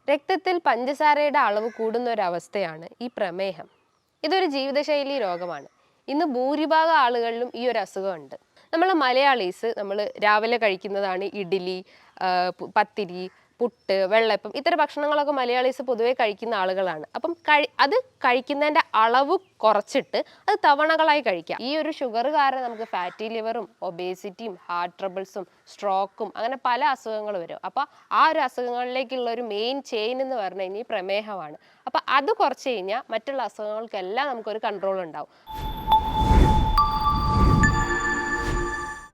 രക്തത്തിൽ പഞ്ചസാരയുടെ അളവ് കൂടുന്ന ഒരവസ്ഥയാണ് ഈ പ്രമേഹം. ഇതൊരു ജീവിതശൈലി രോഗമാണ്. ഇന്ന് ഭൂരിഭാഗം ആളുകളിലും ഈ ഒരു അസുഖമുണ്ട്. നമ്മൾ മലയാളീസ് രാവിലെ കഴിക്കുന്നതാണ് ഇഡ്ഡലി, പത്തിരി, പുട്ട്, വെള്ളപ്പം. ഇത്തരം ഭക്ഷണങ്ങളൊക്കെ മലയാളീസ് പൊതുവെ കഴിക്കുന്ന ആളുകളാണ്. അപ്പം അത് കഴിക്കുന്നതിൻ്റെ അളവ് കുറച്ചിട്ട് അത് തവണകളായി കഴിക്കാം. ഈ ഒരു ഷുഗർ കാരണം നമുക്ക് ഫാറ്റി ലിവറും ഒബേസിറ്റിയും ഹാർട്ട് ട്രബിൾസും സ്ട്രോക്കും അങ്ങനെ പല അസുഖങ്ങൾ വരും. അപ്പോൾ ആ ഒരു അസുഖങ്ങളിലേക്കുള്ള ഒരു മെയിൻ ചെയിൻ എന്ന് പറഞ്ഞു കഴിഞ്ഞാൽ ഈ പ്രമേഹമാണ്. അപ്പോൾ അത് കുറച്ച് കഴിഞ്ഞാൽ മറ്റുള്ള അസുഖങ്ങൾക്കെല്ലാം നമുക്കൊരു കൺട്രോൾ ഉണ്ടാവും.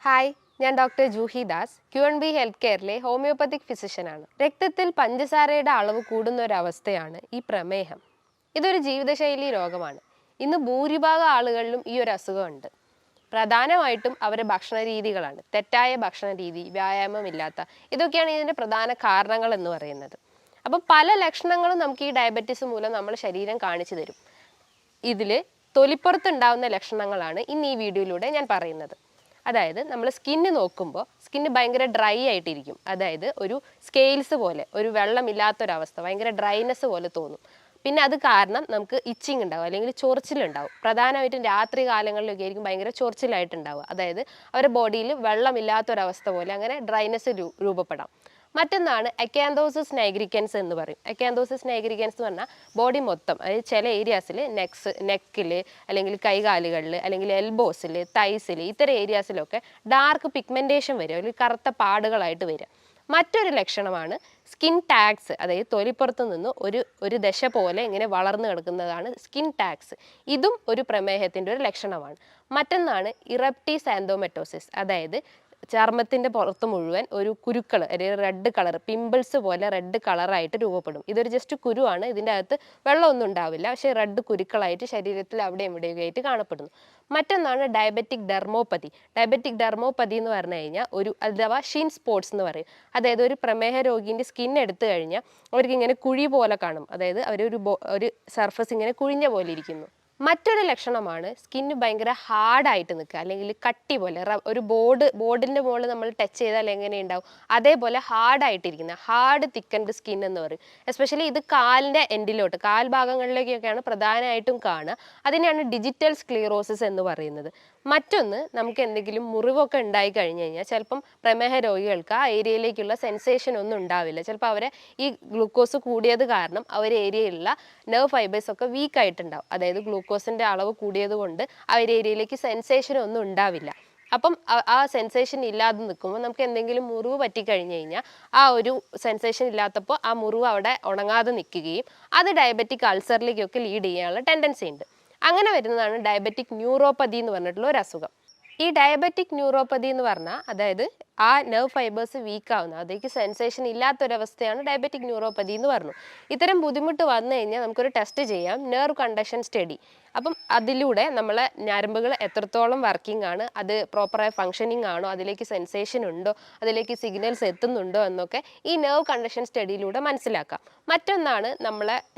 ഹായ്, ഞാൻ doctor Juhi Das, QNB health കെയറിലെ ഹോമിയോപ്പത്തിക് ഫിസിഷ്യനാണ്. രക്തത്തിൽ പഞ്ചസാരയുടെ അളവ് കൂടുന്ന ഒരവസ്ഥയാണ് ഈ പ്രമേഹം. ഇതൊരു ജീവിതശൈലി രോഗമാണ്. ഇന്ന് ഭൂരിഭാഗം ആളുകളിലും ഈ ഒരു അസുഖമുണ്ട്. പ്രധാനമായിട്ടും അവരുടെ ഭക്ഷണ രീതികളാണ്. തെറ്റായ ഭക്ഷണ രീതി, വ്യായാമമില്ലാത്ത, ഇതൊക്കെയാണ് ഇതിൻ്റെ പ്രധാന കാരണങ്ങൾ എന്ന് പറയുന്നത്. അപ്പം പല ലക്ഷണങ്ങളും നമുക്ക് ഈ ഡയബറ്റീസ് മൂലം നമ്മുടെ ശരീരം കാണിച്ചു തരും. ഇതിൽ തൊലിപ്പുറത്തുണ്ടാവുന്ന ലക്ഷണങ്ങളാണ് ഇന്ന് ഈ വീഡിയോയിലൂടെ ഞാൻ പറയുന്നത്. അതായത് നമ്മൾ സ്കിന്ന് നോക്കുമ്പോൾ സ്കിന്ന് ഭയങ്കര ഡ്രൈ ആയിട്ടിരിക്കും. അതായത് ഒരു സ്കെയിൽസ് പോലെ, ഒരു വെള്ളമില്ലാത്തൊരവസ്ഥ, ഭയങ്കര ഡ്രൈനെസ് പോലെ തോന്നും. പിന്നെ അത് കാരണം നമുക്ക് ഇച്ചിങ് ഉണ്ടാവും, അല്ലെങ്കിൽ ചൊറിച്ചിലുണ്ടാവും. പ്രധാനമായിട്ടും രാത്രി കാലങ്ങളിലൊക്കെ ആയിരിക്കും ഭയങ്കര ചൊറിച്ചിലായിട്ടുണ്ടാവുക. അതായത് അവരുടെ ബോഡിയിൽ വെള്ളമില്ലാത്തൊരവസ്ഥ പോലെ അങ്ങനെ ഡ്രൈനെസ് രൂപപ്പെടാം. മറ്റൊന്നാണ് അക്കാന്തോസിസ് നൈഗ്രിക്കൻസ് എന്ന് പറയും. അക്കാന്തോസിസ് നൈഗ്രിക്കൻസ് എന്ന് പറഞ്ഞാൽ ബോഡി മൊത്തം, അതായത് ചില ഏരിയാസിൽ നെക്കിൽ, അല്ലെങ്കിൽ കൈകാലുകളിൽ, അല്ലെങ്കിൽ എൽബോസിൽ, തൈസിൽ, ഇത്തരം ഏരിയാസിലൊക്കെ ഡാർക്ക് പിഗ്മെൻറ്റേഷൻ വരും, അല്ലെങ്കിൽ കറുത്ത പാടുകളായിട്ട് വരിക. മറ്റൊരു ലക്ഷണമാണ് സ്കിൻ ടാഗ്സ്, അതായത് തൊലിപ്പുറത്ത് നിന്ന് ഒരു ദശ പോലെ ഇങ്ങനെ വളർന്നു കിടക്കുന്നതാണ് സ്കിൻ ടാഗ്സ്. ഇതും ഒരു പ്രമേഹത്തിൻ്റെ ഒരു ലക്ഷണമാണ്. മറ്റൊന്നാണ് ഇറപ്റ്റീസ് ആൻഡോമെറ്റോസിസ്, അതായത് ചർമ്മത്തിൻ്റെ പുറത്ത് മുഴുവൻ ഒരു കുരുക്കൾ, അല്ലെങ്കിൽ റെഡ് കളർ, പിമ്പിൾസ് പോലെ റെഡ് കളറായിട്ട് രൂപപ്പെടും. ഇതൊരു ജസ്റ്റ് കുരുവാണ്, ഇതിൻ്റെ അകത്ത് വെള്ളമൊന്നും ഉണ്ടാവില്ല, പക്ഷേ റെഡ് കുരുക്കളായിട്ട് ശരീരത്തിൽ അവിടെയും ഇവിടെയൊക്കെ ആയിട്ട് കാണപ്പെടുന്നു. മറ്റൊന്നാണ് ഡയബറ്റിക് ഡെർമോപ്പതി. ഡയബറ്റിക് ഡെർമോപ്പതി എന്ന് പറഞ്ഞു കഴിഞ്ഞാൽ അഥവാ ഷിൻ സ്പോട്സ് എന്ന് പറയും. അതായത് ഒരു പ്രമേഹ രോഗീൻ്റെ സ്കിൻ എടുത്തു കഴിഞ്ഞാൽ അവർക്ക് ഇങ്ങനെ കുഴി പോലെ കാണും. അതായത് ഒരു സർഫസ് ഇങ്ങനെ കുഴിഞ്ഞ പോലെ ഇരിക്കുന്നു. മറ്റൊരു ലക്ഷണമാണ് സ്കിന്ന് ഭയങ്കര ഹാർഡായിട്ട് നിൽക്കുക, അല്ലെങ്കിൽ കട്ടി പോലെ. ഒരു ബോർഡിൻ്റെ മുകളിൽ നമ്മൾ ടച്ച് ചെയ്താൽ എങ്ങനെ ഉണ്ടാവും, അതേപോലെ ഹാർഡായിട്ടിരിക്കുന്ന ഹാർഡ് തിക്കൻഡ് സ്കിൻ എന്ന് പറയും. എസ്പെഷ്യലി ഇത് കാലിൻ്റെ എൻഡിലോട്ട്, കാൽ ഭാഗങ്ങളിലേക്കൊക്കെയാണ് പ്രധാനമായിട്ടും കാണുക. അതിനെയാണ് ഡിജിറ്റൽ സ്ക്ലീറോസിസ് എന്ന് പറയുന്നത്. മറ്റൊന്ന്, നമുക്ക് എന്തെങ്കിലും മുറിവൊക്കെ ഉണ്ടായി കഴിഞ്ഞ് കഴിഞ്ഞാൽ ചിലപ്പം പ്രമേഹ രോഗികൾക്ക് ആ ഏരിയയിലേക്കുള്ള സെൻസേഷൻ ഒന്നും ഉണ്ടാവില്ല. ചിലപ്പോൾ അവരെ ഈ ഗ്ലൂക്കോസ് കൂടിയത് കാരണം ഏരിയയിലുള്ള നെർവ് ഫൈബേഴ്സ് ഒക്കെ വീക്ക് ആയിട്ടുണ്ടാവും. അതായത് ഗ്ലൂക്കോസിൻ്റെ അളവ് കൂടിയത് കൊണ്ട് ആ ഒരു ഏരിയയിലേക്ക് സെൻസേഷൻ ഒന്നും ഉണ്ടാവില്ല. അപ്പം ആ സെൻസേഷൻ ഇല്ലാതെ നിൽക്കുമ്പോൾ നമുക്ക് എന്തെങ്കിലും മുറിവ് പറ്റിക്കഴിഞ്ഞ് കഴിഞ്ഞാൽ ആ ഒരു സെൻസേഷൻ ഇല്ലാത്തപ്പോൾ ആ മുറിവ് അവിടെ ഉണങ്ങാതെ നിൽക്കുകയും അത് ഡയബറ്റിക് അൾസറിലേക്കൊക്കെ ലീഡ് ചെയ്യാനുള്ള ടെൻഡൻസി ഉണ്ട്. അങ്ങനെ വരുന്നതാണ് ഡയബറ്റിക് ന്യൂറോപ്പതി എന്ന് പറഞ്ഞിട്ടുള്ള ഒരു അസുഖം. ഈ ഡയബറ്റിക് ന്യൂറോപ്പതി എന്ന് പറഞ്ഞാൽ അതായത് ആ നെർവ് ഫൈബേഴ്സ് വീക്ക് ആവുന്ന, അതേക്ക് സെൻസേഷൻ ഇല്ലാത്തൊരവസ്ഥയാണ് ഡയബറ്റിക് ന്യൂറോപ്പതി എന്ന് പറഞ്ഞു. ഇത്തരം ബുദ്ധിമുട്ട് വന്നു കഴിഞ്ഞാൽ നമുക്കൊരു ടെസ്റ്റ് ചെയ്യാം, നെർവ് കണ്ടക്ഷൻ സ്റ്റഡി. അപ്പം അതിലൂടെ നമ്മളെ ഞരമ്പുകൾ എത്രത്തോളം വർക്കിംഗ് ആണ്, അത് പ്രോപ്പറായി ഫങ്ഷനിങ് ആണോ, അതിലേക്ക് സെൻസേഷൻ ഉണ്ടോ, അതിലേക്ക് സിഗ്നൽസ് എത്തുന്നുണ്ടോ എന്നൊക്കെ ഈ നെർവ് കണ്ടക്ഷൻ സ്റ്റഡിയിലൂടെ മനസ്സിലാക്കാം. മറ്റൊന്നാണ്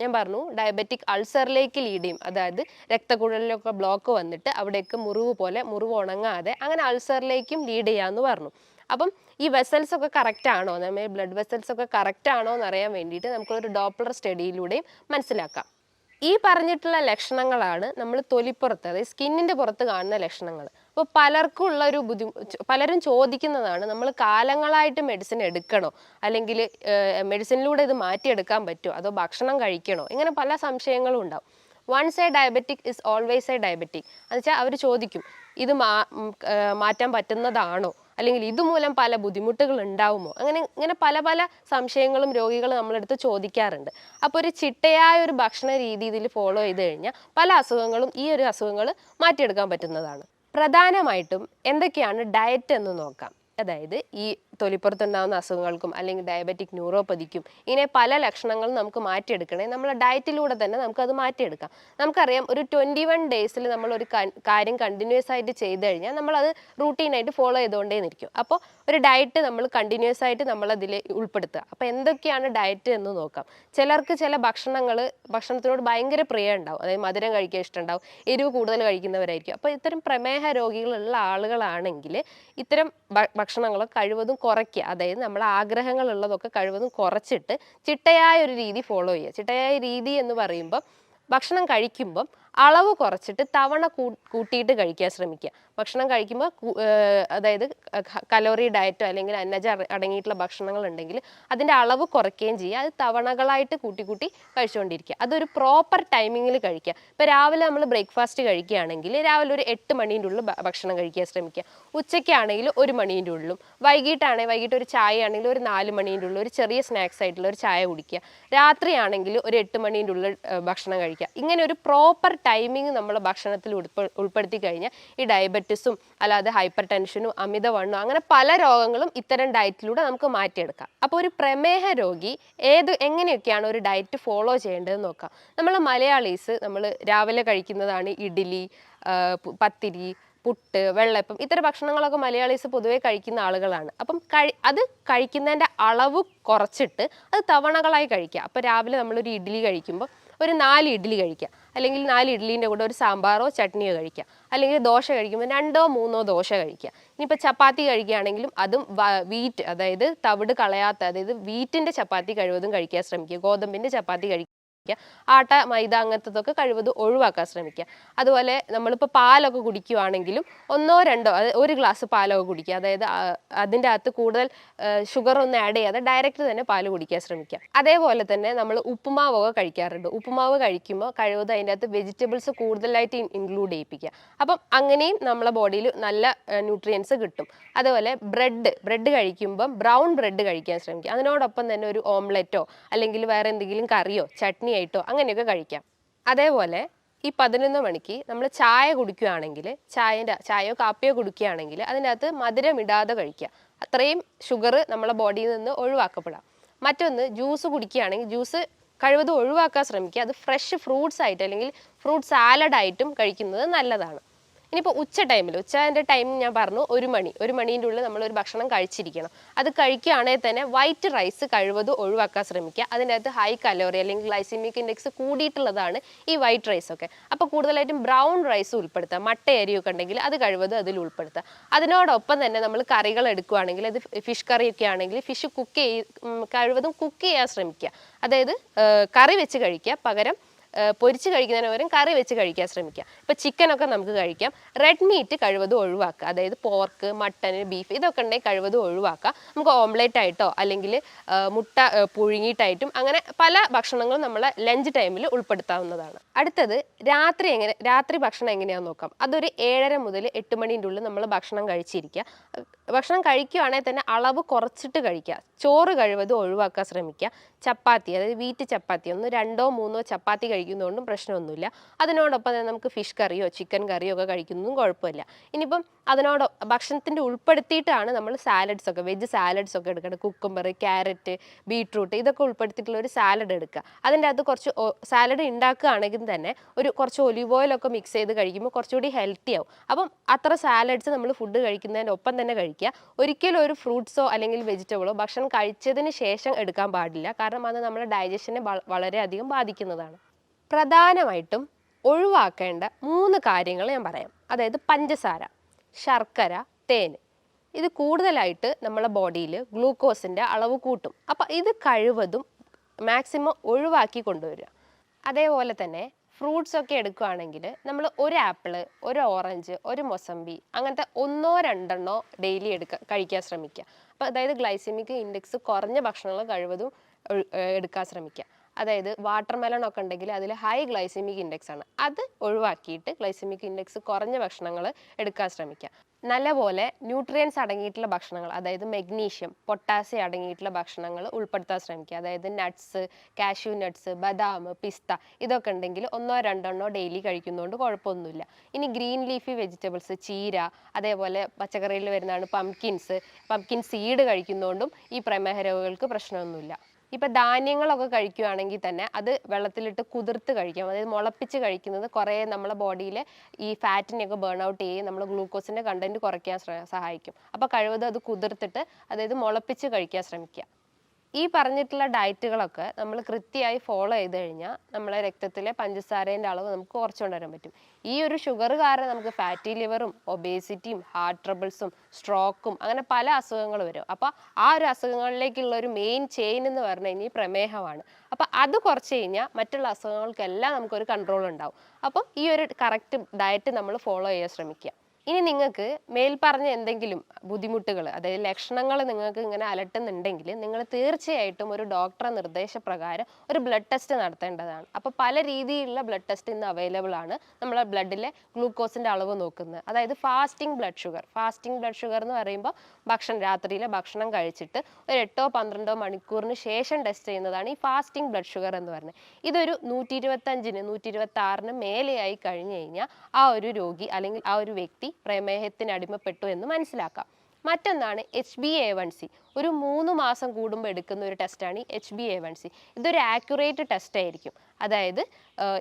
ഞാൻ പറഞ്ഞു ഡയബറ്റിക് അൾസറിലേക്ക് ലീഡ് ചെയ്യും. അതായത് രക്തക്കുഴലിലൊക്കെ ബ്ലോക്ക് വന്നിട്ട് അവിടേക്ക് മുറിവ് ഉണങ്ങാതെ അങ്ങനെ അൾസറിലേക്കും ലീഡ് ചെയ്യാമെന്ന് പറഞ്ഞു. അപ്പം ഈ വെസൽസ് ഒക്കെ കറക്റ്റ് ആണോ, നമ്മുടെ ബ്ലഡ് വെസൽസ് ഒക്കെ കറക്റ്റ് ആണോ എന്നറിയാൻ വേണ്ടിയിട്ട് നമുക്കൊരു ഡോപ്ലർ സ്റ്റഡിയിലൂടെയും മനസ്സിലാക്കാം. ഈ പറഞ്ഞിട്ടുള്ള ലക്ഷണങ്ങളാണ് നമ്മൾ തൊലിപ്പുറത്ത്, അതായത് സ്കിന്നിൻ്റെ പുറത്ത് കാണുന്ന ലക്ഷണങ്ങൾ. അപ്പോൾ പലർക്കും ഉള്ള ഒരു പലരും ചോദിക്കുന്നതാണ്, നമ്മൾ കാലങ്ങളായിട്ട് മെഡിസിൻ എടുക്കണോ, അല്ലെങ്കിൽ മെഡിസിനിലൂടെ ഇത് മാറ്റിയെടുക്കാൻ പറ്റുമോ, അതോ ഭക്ഷണം കഴിക്കണോ, ഇങ്ങനെ പല സംശയങ്ങളും ഉണ്ടാവും. Once a diabetic is always a diabetic എന്ന് വെച്ചാൽ അവർ ചോദിക്കും, ഇത് മാറ്റാൻ പറ്റുന്നതാണോ, അല്ലെങ്കിൽ ഇതുമൂലം പല ബുദ്ധിമുട്ടുകൾ ഉണ്ടാവുമോ, ഇങ്ങനെ പല സംശയങ്ങളും രോഗികൾ നമ്മളെടുത്ത് ചോദിക്കാറുണ്ട്. അപ്പോൾ ഒരു ചിട്ടയായ ഒരു ഭക്ഷണ രീതി ഇതിൽ ഫോളോ ചെയ്ത് കഴിഞ്ഞാൽ പല അസുഖങ്ങളും ഈ ഒരു അസുഖങ്ങൾ മാറ്റിയെടുക്കാൻ പറ്റുന്നതാണ്. പ്രധാനമായിട്ടും എന്തൊക്കെയാണ് ഡയറ്റ് എന്ന് നോക്കാം. അതായത് ഈ തൊലിപ്പുറത്തുണ്ടാകുന്ന അസുഖങ്ങൾക്കും അല്ലെങ്കിൽ ഡയബറ്റിക് ന്യൂറോപ്പതിക്കും ഇങ്ങനെ പല ലക്ഷണങ്ങളും നമുക്ക് മാറ്റിയെടുക്കണേ നമ്മളെ ഡയറ്റിലൂടെ തന്നെ നമുക്കത് മാറ്റിയെടുക്കാം. നമുക്കറിയാം, ഒരു 21 ഡേയ്സിൽ നമ്മളൊരു കാര്യം കണ്ടിന്യൂസ് ആയിട്ട് ചെയ്ത് കഴിഞ്ഞാൽ നമ്മളത് റൂട്ടീനായിട്ട് ഫോളോ ചെയ്തുകൊണ്ടേ ഇരിക്കും. അപ്പോൾ ഒരു ഡയറ്റ് നമ്മൾ കണ്ടിന്യൂസ് ആയിട്ട് നമ്മളതിൽ ഉൾപ്പെടുത്തുക. അപ്പോൾ എന്തൊക്കെയാണ് ഡയറ്റ് എന്ന് നോക്കാം. ചിലർക്ക് ചില ഭക്ഷണത്തിനോട് ഭയങ്കര പ്രിയം ഉണ്ടാവും, അതായത് മധുരം കഴിക്കാൻ ഇഷ്ടമുണ്ടാവും, എരിവ് കൂടുതൽ കഴിക്കുന്നവരായിരിക്കും. അപ്പോൾ ഇത്തരം പ്രമേഹ രോഗികളുള്ള ആളുകളാണെങ്കിൽ ഇത്തരം ഭക്ഷണങ്ങൾ കഴിവതും കുറയ്ക്കുക. അതായത് നമ്മുടെ ആഗ്രഹങ്ങളുള്ളതൊക്കെ കഴിവതും കുറച്ചിട്ട് ചിട്ടയായ ഒരു രീതി ഫോളോ ചെയ്യുക. ചിട്ടയായ രീതി എന്ന് പറയുമ്പോൾ ഭക്ഷണം കഴിക്കുമ്പം അളവ് കുറച്ചിട്ട് തവണ കൂട്ടിയിട്ട് കഴിക്കാൻ ശ്രമിക്കുക. ഭക്ഷണം കഴിക്കുമ്പോൾ അതായത് കലോറി ഡയറ്റോ അല്ലെങ്കിൽ അന്നജം അടങ്ങിയിട്ടുള്ള ഭക്ഷണങ്ങൾ ഉണ്ടെങ്കിൽ അതിൻ്റെ അളവ് കുറയ്ക്കുകയും ചെയ്യുക. അത് തവണകളായിട്ട് കൂട്ടി കൂട്ടി കഴിച്ചുകൊണ്ടിരിക്കുക. അതൊരു പ്രോപ്പർ ടൈമിങ്ങിൽ കഴിക്കുക. ഇപ്പോൾ രാവിലെ നമ്മൾ ബ്രേക്ക്ഫാസ്റ്റ് കഴിക്കുകയാണെങ്കിൽ രാവിലെ ഒരു 8 മണീൻ്റെ ഉള്ളിൽ ഭക്ഷണം കഴിക്കാൻ ശ്രമിക്കുക. ഉച്ചയ്ക്കാണെങ്കിൽ 1 മണീൻ്റെ ഉള്ളിലും, വൈകിട്ട് ഒരു ചായ ആണെങ്കിൽ ഒരു 4 മണീൻ്റെ ഉള്ളിൽ ഒരു ചെറിയ സ്നാക്സ് ആയിട്ടുള്ള ഒരു ചായ കുടിക്കുക. രാത്രിയാണെങ്കിൽ ഒരു 8 മണീൻ്റെ ഉള്ളിൽ ഭക്ഷണം കഴിക്കുക. ഇങ്ങനെ ഒരു പ്രോപ്പർ ടൈമിങ് നമ്മൾ ഭക്ഷണത്തിൽ ഉൾപ്പെടുത്തി കഴിഞ്ഞാൽ ഈ ഡയബറ്റിസും അല്ലാതെ ഹൈപ്പർ ടെൻഷനും അമിതവണ്ണവും അങ്ങനെ പല രോഗങ്ങളും ഇത്തരം ഡയറ്റിലൂടെ നമുക്ക് മാറ്റിയെടുക്കാം. അപ്പോൾ ഒരു പ്രമേഹ രോഗി എങ്ങനെയൊക്കെയാണ് ഒരു ഡയറ്റ് ഫോളോ ചെയ്യേണ്ടതെന്ന് നോക്കാം. നമ്മൾ മലയാളീസ് നമ്മൾ രാവിലെ കഴിക്കുന്നതാണ് ഇഡ്ഡലി, പത്തിരി, പുട്ട്, വെള്ളപ്പം, ഇത്തരം ഭക്ഷണങ്ങളൊക്കെ മലയാളീസ് പൊതുവേ കഴിക്കുന്ന ആളുകളാണ്. അപ്പം അത് കഴിക്കുന്നതിൻ്റെ അളവ് കുറച്ചിട്ട് അത് തവണകളായി കഴിക്കുക. അപ്പോൾ രാവിലെ നമ്മളൊരു ഇഡ്ഡലി കഴിക്കുമ്പോൾ ഒരു 4 ഇഡ്ഡലി കഴിക്കുക, അല്ലെങ്കിൽ 4 ഇഡ്ഡലീൻ്റെ കൂടെ ഒരു സാമ്പാറോ ചട്നിയോ കഴിക്കുക, അല്ലെങ്കിൽ ദോശ കഴിക്കുമ്പോൾ 2 3 ദോശ കഴിക്കുക. ഇനിയിപ്പോൾ ചപ്പാത്തി കഴിക്കുകയാണെങ്കിലും അതും വീറ്റ്, അതായത് തവിട് കളയാത്ത, അതായത് വീറ്റിൻ്റെ ചപ്പാത്തി കഴിവതും കഴിക്കാൻ ശ്രമിക്കുക. ഗോതമ്പിൻ്റെ ചപ്പാത്തി കഴിക്കുക. ആട്ട, മൈദ അങ്ങനത്തതൊക്കെ കഴിവതും ഒഴിവാക്കാൻ ശ്രമിക്കുക. അതുപോലെ നമ്മളിപ്പോൾ പാലൊക്കെ കുടിക്കുകയാണെങ്കിലും 1 2 1 ഗ്ലാസ് പാലൊക്കെ കുടിക്കുക. അതായത് അതിൻ്റെ അകത്ത് കൂടുതൽ ഷുഗർ ഒന്നും ആഡ് ചെയ്യാതെ ഡയറക്റ്റ് തന്നെ പാല് കുടിക്കാൻ ശ്രമിക്കുക. അതേപോലെ തന്നെ നമ്മൾ ഉപ്പുമാവൊക്കെ കഴിക്കാറുണ്ട്. ഉപ്പുമാവ് കഴിക്കുമ്പോൾ കഴിവതും അതിൻ്റെ അകത്ത് വെജിറ്റബിൾസ് കൂടുതലായിട്ട് ഇൻക്ലൂഡ് ചെയ്യിപ്പിക്കുക. അപ്പം അങ്ങനെയും നമ്മളെ ബോഡിയിൽ നല്ല ന്യൂട്രിയൻസ് കിട്ടും. അതേപോലെ ബ്രെഡ് കഴിക്കുമ്പം ബ്രൗൺ ബ്രെഡ് കഴിക്കാൻ ശ്രമിക്കുക. അതിനോടൊപ്പം തന്നെ ഒരു ഓംലെറ്റോ അല്ലെങ്കിൽ വേറെ എന്തെങ്കിലും കറിയോ ചട്നി ആയിട്ടോ അങ്ങനെയൊക്കെ കഴിക്കാം. അതേപോലെ ഈ 11 മണിക്ക് നമ്മൾ ചായ കുടിക്കുകയാണെങ്കിൽ, ചായയോ കാപ്പിയോ കുടിക്കുകയാണെങ്കിൽ അതിനകത്ത് മധുരം ഇടാതെ കഴിക്കുക. അത്രയും ഷുഗർ നമ്മളെ ബോഡിയിൽ നിന്ന് ഒഴിവാക്കപ്പെടാം. മറ്റൊന്ന്, ജ്യൂസ് കുടിക്കുകയാണെങ്കിൽ ജ്യൂസ് കഴിവതും ഒഴിവാക്കാൻ ശ്രമിക്കുക. അത് ഫ്രഷ് ഫ്രൂട്ട്സ് ആയിട്ട് അല്ലെങ്കിൽ ഫ്രൂട്ട് സാലഡായിട്ടും കഴിക്കുന്നത് നല്ലതാണ്. ഇനിയിപ്പോൾ ഉച്ചേൻ്റെ ടൈം ഞാൻ പറഞ്ഞു 1 മണീൻ്റെ ഉള്ളിൽ നമ്മളൊരു ഭക്ഷണം കഴിച്ചിരിക്കണം. അത് കഴിക്കുകയാണെങ്കിൽ തന്നെ വൈറ്റ് റൈസ് കഴിവതും ഒഴിവാക്കാൻ ശ്രമിക്കുക. അതിൻ്റെ അകത്ത് ഹൈ കലോറി അല്ലെങ്കിൽ ഗ്ലൈസിമിക് ഇൻഡെക്സ് കൂടിയിട്ടുള്ളതാണ് ഈ വൈറ്റ് റൈസൊക്കെ. അപ്പോൾ കൂടുതലായിട്ടും ബ്രൗൺ റൈസ് ഉൾപ്പെടുത്തുക. മട്ട അരിയൊക്കെ ഉണ്ടെങ്കിൽ അത് കഴിവതും അതിൽ ഉൾപ്പെടുത്തുക. അതിനോടൊപ്പം തന്നെ നമ്മൾ കറികൾ എടുക്കുകയാണെങ്കിൽ, അത് ഫിഷ് കറിയൊക്കെ ആണെങ്കിൽ ഫിഷ് കഴിവതും കുക്ക് ചെയ്യാൻ ശ്രമിക്കുക. അതായത് കറി വെച്ച് കഴിക്കുക, പകരം പൊരിച്ച് കഴിക്കുന്നതിന് പകരം കറി വെച്ച് കഴിക്കാൻ ശ്രമിക്കുക. ഇപ്പോൾ ചിക്കനൊക്കെ നമുക്ക് കഴിക്കാം. റെഡ് മീറ്റ് കഴിവതും ഒഴിവാക്കുക. അതായത് പോർക്ക്, മട്ടൻ, ബീഫ് ഇതൊക്കെ ഉണ്ടെങ്കിൽ കഴിവതും ഒഴിവാക്കുക. നമുക്ക് ഓംലെറ്റ് ആയിട്ടോ അല്ലെങ്കിൽ മുട്ട പുഴുങ്ങിയിട്ടായിട്ടും അങ്ങനെ പല ഭക്ഷണങ്ങളും നമ്മളെ ലഞ്ച് ടൈമിൽ ഉൾപ്പെടുത്താവുന്നതാണ്. അടുത്തത് രാത്രി ഭക്ഷണം എങ്ങനെയാണെന്ന് നോക്കാം. അതൊരു 7:30 മുതൽ 8 മണീൻ്റെ ഉള്ളിൽ നമ്മൾ ഭക്ഷണം കഴിച്ചിരിക്കുക. ഭക്ഷണം കഴിക്കുകയാണെങ്കിൽ തന്നെ അളവ് കുറച്ചിട്ട് കഴിക്കുക. ചോറ് കഴിവതും ഒഴിവാക്കാൻ ശ്രമിക്കുക. ചപ്പാത്തി, അതായത് വീറ്റ് ചപ്പാത്തി, 1 2 3 ചപ്പാത്തി കഴിക്കുന്നതുകൊണ്ടും പ്രശ്നമൊന്നുമില്ല. അതിനോടൊപ്പം തന്നെ നമുക്ക് ഫിഷ് കറിയോ ചിക്കൻ കറിയോ ഒക്കെ കഴിക്കുന്നതും കുഴപ്പമില്ല. ഇനിയിപ്പം ഭക്ഷണത്തിൻ്റെ ഉൾപ്പെടുത്തിയിട്ടാണ് നമ്മൾ വെജ് സാലഡ്സ് ഒക്കെ എടുക്കുന്നത്. കുക്കുംബർ, ക്യാരറ്റ്, ബീട്രൂട്ട് ഇതൊക്കെ ഉൾപ്പെടുത്തിയിട്ടുള്ള ഒരു സാലഡ് എടുക്കുക. അതിൻ്റെ അകത്ത് കുറച്ച് സാലഡ് ഉണ്ടാക്കുകയാണെങ്കിൽ തന്നെ കുറച്ച് ഒലിവ് ഓയിലൊക്കെ മിക്സ് ചെയ്ത് കഴിക്കുമ്പോൾ കുറച്ചുകൂടി ഹെൽത്തി ആവും. അപ്പം അത്ര സാലഡ്സ് നമ്മൾ ഫുഡ് കഴിക്കുന്നതിൻ്റെ ഒപ്പം തന്നെ കഴിക്കുക. ഒരിക്കലും ഒരു ഫ്രൂട്ട്സോ അല്ലെങ്കിൽ വെജിറ്റബിളോ ഭക്ഷണം കഴിച്ചതിന് ശേഷം എടുക്കാൻ പാടില്ല. കാരണം അത് നമ്മുടെ ഡൈജഷനെ വളരെയധികം ബാധിക്കുന്നതാണ്. പ്രധാനമായിട്ടും ഒഴിവാക്കേണ്ട 3 കാര്യങ്ങൾ ഞാൻ പറയാം. അതായത് പഞ്ചസാര, ശർക്കര, തേൻ. ഇത് കൂടുതലായിട്ട് നമ്മളെ ബോഡിയിൽ ഗ്ലൂക്കോസിൻ്റെ അളവ് കൂട്ടും. അപ്പം ഇത് കഴിവതും മാക്സിമം ഒഴിവാക്കി കൊണ്ടുവരിക. അതേപോലെ തന്നെ ഫ്രൂട്ട്സ് ഒക്കെ എടുക്കുകയാണെങ്കിൽ നമ്മൾ 1 ആപ്പിൾ, 1 ഓറഞ്ച്, 1 മൊസമ്പി അങ്ങനത്തെ 1 2 ഡെയിലി കഴിക്കാൻ ശ്രമിക്കുക. അപ്പോൾ അതായത് ഗ്ലൈസമിക് ഇൻഡെക്സ് കുറഞ്ഞ ഭക്ഷണങ്ങൾ കഴിവതും എടുക്കാൻ ശ്രമിക്കുക. അതായത് വാട്ടർ മെലൺ ഒക്കെ ഉണ്ടെങ്കിൽ അതിൽ ഹൈ ഗ്ലൈസമിക് ഇൻഡെക്സ് ആണ്. അത് ഒഴിവാക്കിയിട്ട് ഗ്ലൈസമിക് ഇൻഡെക്സ് കുറഞ്ഞ ഭക്ഷണങ്ങൾ എടുക്കാൻ ശ്രമിക്കുക. നല്ലപോലെ ന്യൂട്രിയൻസ് അടങ്ങിയിട്ടുള്ള ഭക്ഷണങ്ങൾ, അതായത് മെഗ്നീഷ്യം, പൊട്ടാസ്യം അടങ്ങിയിട്ടുള്ള ഭക്ഷണങ്ങൾ ഉൾപ്പെടുത്താൻ ശ്രമിക്കുക. അതായത് നട്ട്സ്, കാഷ്യൂ നട്ട്സ്, ബദാം, പിസ്ത ഇതൊക്കെ ഉണ്ടെങ്കിൽ 1 2 ഡെയിലി കഴിക്കുന്നതുകൊണ്ട് കുഴപ്പമൊന്നുമില്ല. ഇനി ഗ്രീൻ ലീഫി വെജിറ്റബിൾസ്, ചീര, അതേപോലെ പച്ചക്കറിയിൽ വരുന്നതാണ് പംകിൻ സീഡ് കഴിക്കുന്നതുകൊണ്ടും ഈ പ്രമേഹ രോഗികൾക്ക് പ്രശ്നമൊന്നുമില്ല. ഇപ്പം ധാന്യങ്ങളൊക്കെ കഴിക്കുകയാണെങ്കിൽ തന്നെ അത് വെള്ളത്തിലിട്ട് കുതിർത്ത് കഴിക്കാം. അതായത് മുളപ്പിച്ച് കഴിക്കുന്നത് കുറേ നമ്മളെ ബോഡിയിൽ ഈ ഫാറ്റിനെയൊക്കെ ബേൺ ഔട്ട് ചെയ്യും, നമ്മൾ ഗ്ലൂക്കോസിൻ്റെ കണ്ടൻറ്റ് കുറയ്ക്കാൻ സഹായിക്കും. അപ്പോൾ കഴിവതും അത് കുതിർത്തിട്ട്, അതായത് മുളപ്പിച്ച് കഴിക്കാൻ ശ്രമിക്കുക. ഈ പറഞ്ഞിട്ടുള്ള ഡയറ്റുകളൊക്കെ നമ്മൾ കൃത്യമായി ഫോളോ ചെയ്ത് കഴിഞ്ഞാൽ നമ്മളെ രക്തത്തിലെ പഞ്ചസാരേൻ്റെ അളവ് നമുക്ക് കുറച്ചുകൊണ്ട് വരാൻ പറ്റും. ഈ ഒരു ഷുഗർ കാരണം നമുക്ക് ഫാറ്റി ലിവറും ഒബേസിറ്റിയും ഹാർട്ട് ട്രബിൾസും സ്ട്രോക്കും അങ്ങനെ പല അസുഖങ്ങൾ വരും. അപ്പോൾ ആ ഒരു അസുഖങ്ങളിലേക്കുള്ള ഒരു മെയിൻ ചെയിൻ എന്ന് പറഞ്ഞു കഴിഞ്ഞാൽ ഈ പ്രമേഹമാണ്. അപ്പോൾ അത് കുറച്ച് കഴിഞ്ഞാൽ മറ്റുള്ള അസുഖങ്ങൾക്കെല്ലാം നമുക്കൊരു കൺട്രോൾ ഉണ്ടാവും. അപ്പം ഈ ഒരു കറക്റ്റ് ഡയറ്റ് നമ്മൾ ഫോളോ ചെയ്യാൻ ശ്രമിക്കുക. ഇനി നിങ്ങൾക്ക് മേൽപ്പറഞ്ഞ എന്തെങ്കിലും ബുദ്ധിമുട്ടുകൾ, അതായത് ലക്ഷണങ്ങൾ നിങ്ങൾക്ക് ഇങ്ങനെ അലട്ടുന്നുണ്ടെങ്കിൽ നിങ്ങൾ തീർച്ചയായിട്ടും ഒരു ഡോക്ടറെ നിർദ്ദേശപ്രകാരം ഒരു ബ്ലഡ് ടെസ്റ്റ് നടത്തേണ്ടതാണ്. അപ്പോൾ പല രീതിയിലുള്ള ബ്ലഡ് ടെസ്റ്റ് ഇന്ന് അവൈലബിൾ ആണ്. നമ്മളെ ബ്ലഡിലെ ഗ്ലൂക്കോസിൻ്റെ അളവ് നോക്കുന്നത്, അതായത് fasting blood sugar. Fasting blood sugar എന്ന് പറയുമ്പോൾ രാത്രിയിലെ ഭക്ഷണം കഴിച്ചിട്ട് ഒരു 8-12 മണിക്കൂറിന് ശേഷം ടെസ്റ്റ് ചെയ്യുന്നതാണ് ഈ ഫാസ്റ്റിംഗ് ബ്ലഡ് ഷുഗർ എന്ന് പറയുന്നത്. ഇതൊരു 125-ന് 126-ന് മേലെയായി കഴിഞ്ഞു കഴിഞ്ഞാൽ ആ ഒരു രോഗി അല്ലെങ്കിൽ ആ ഒരു വ്യക്തി പ്രമേഹത്തിന് അടിമപ്പെട്ടു എന്ന് മനസ്സിലാക്കാം. മറ്റൊന്നാണ് HbA1c. ഒരു 3 മാസം കൂടുമ്പോൾ എടുക്കുന്ന ഒരു ടെസ്റ്റാണ് ഈ HbA1c. ഇതൊരു ആക്യുറേറ്റ് ടെസ്റ്റ് ആയിരിക്കും. അതായത്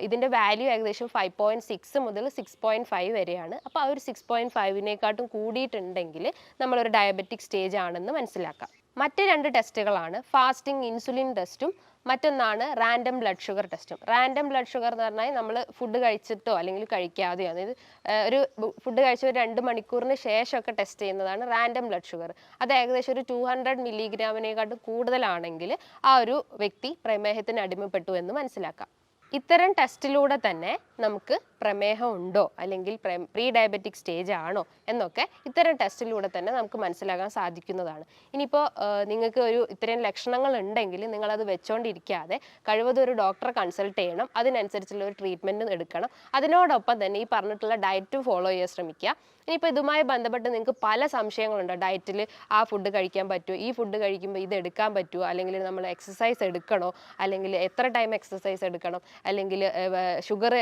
ഇതിൻ്റെ വാല്യൂ ഏകദേശം 5.6 മുതൽ 6.5 വരെയാണ്. അപ്പോൾ ആ ഒരു 6.5-നേക്കാട്ടും കൂടിയിട്ടുണ്ടെങ്കിൽ നമ്മളൊരു ഡയബറ്റിക് സ്റ്റേജ് ആണെന്ന് മനസ്സിലാക്കാം. മറ്റ് 2 ടെസ്റ്റുകളാണ് ഫാസ്റ്റിംഗ് ഇൻസുലിൻ ടെസ്റ്റും മറ്റൊന്നാണ് റാൻഡം ബ്ലഡ് ഷുഗർ ടെസ്റ്റും. റാൻഡം ബ്ലഡ് ഷുഗർ എന്ന് പറഞ്ഞാൽ നമ്മൾ ഫുഡ് കഴിച്ചിട്ടോ അല്ലെങ്കിൽ കഴിക്കാതെയോ, അതായത് ഒരു ഫുഡ് കഴിച്ച ഒരു 2 മണിക്കൂറിന് ശേഷമൊക്കെ ടെസ്റ്റ് ചെയ്യുന്നതാണ് റാൻഡം ബ്ലഡ് ഷുഗർ. അത് ഏകദേശം ഒരു 200 മില്ലിഗ്രാമിനെക്കാട്ടും കൂടുതലാണെങ്കിൽ ആ ഒരു വ്യക്തി പ്രമേഹത്തിന് അടിമപ്പെട്ടു എന്ന് മനസ്സിലാക്കാം. ഇത്തരം ടെസ്റ്റിലൂടെ തന്നെ നമുക്ക് പ്രമേഹം ഉണ്ടോ അല്ലെങ്കിൽ പ്രീ ഡയബറ്റിക് സ്റ്റേജ് ആണോ എന്നൊക്കെ ഇത്തരം ടെസ്റ്റിലൂടെ തന്നെ നമുക്ക് മനസ്സിലാക്കാൻ സാധിക്കുന്നതാണ്. ഇനിയിപ്പോൾ നിങ്ങൾക്ക് ഇത്തരം ലക്ഷണങ്ങൾ ഉണ്ടെങ്കിൽ നിങ്ങളത് വെച്ചുകൊണ്ടിരിക്കാതെ കഴിവതും ഒരു ഡോക്ടറെ കൺസൾട്ട് ചെയ്യണം. അതിനനുസരിച്ചുള്ള ഒരു ട്രീറ്റ്മെൻറ്റ് എടുക്കണം. അതിനോടൊപ്പം തന്നെ ഈ പറഞ്ഞിട്ടുള്ള ഡയറ്റും ഫോളോ ചെയ്യാൻ ശ്രമിക്കുക. ഇനിയിപ്പോൾ ഇതുമായി ബന്ധപ്പെട്ട് നിങ്ങൾക്ക് പല സംശയങ്ങളുണ്ട്. ഡയറ്റിൽ ആ ഫുഡ് കഴിക്കാൻ പറ്റുമോ, ഈ ഫുഡ് കഴിക്കുമ്പോൾ ഇത് എടുക്കാൻ പറ്റുമോ, അല്ലെങ്കിൽ നമ്മൾ എക്സസൈസ് എടുക്കണോ, അല്ലെങ്കിൽ എത്ര ടൈം എക്സസൈസ് എടുക്കണം, അല്ലെങ്കിൽ ഷുഗർ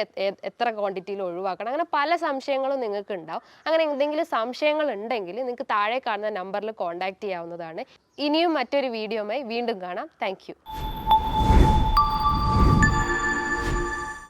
എത്ര ക്വാണ്ടിറ്റിയിൽ ഒഴിവാക്കണം, അങ്ങനെ പല സംശയങ്ങളും നിങ്ങൾക്ക് ഉണ്ടാവും. അങ്ങനെ എന്തെങ്കിലും സംശയങ്ങൾ ഉണ്ടെങ്കിൽ നിങ്ങൾക്ക് താഴെ കാണുന്ന നമ്പറിൽ കോൺടാക്റ്റ് ചെയ്യാവുന്നതാണ്. ഇനിയും മറ്റൊരു വീഡിയോയുമായി വീണ്ടും കാണാം. താങ്ക്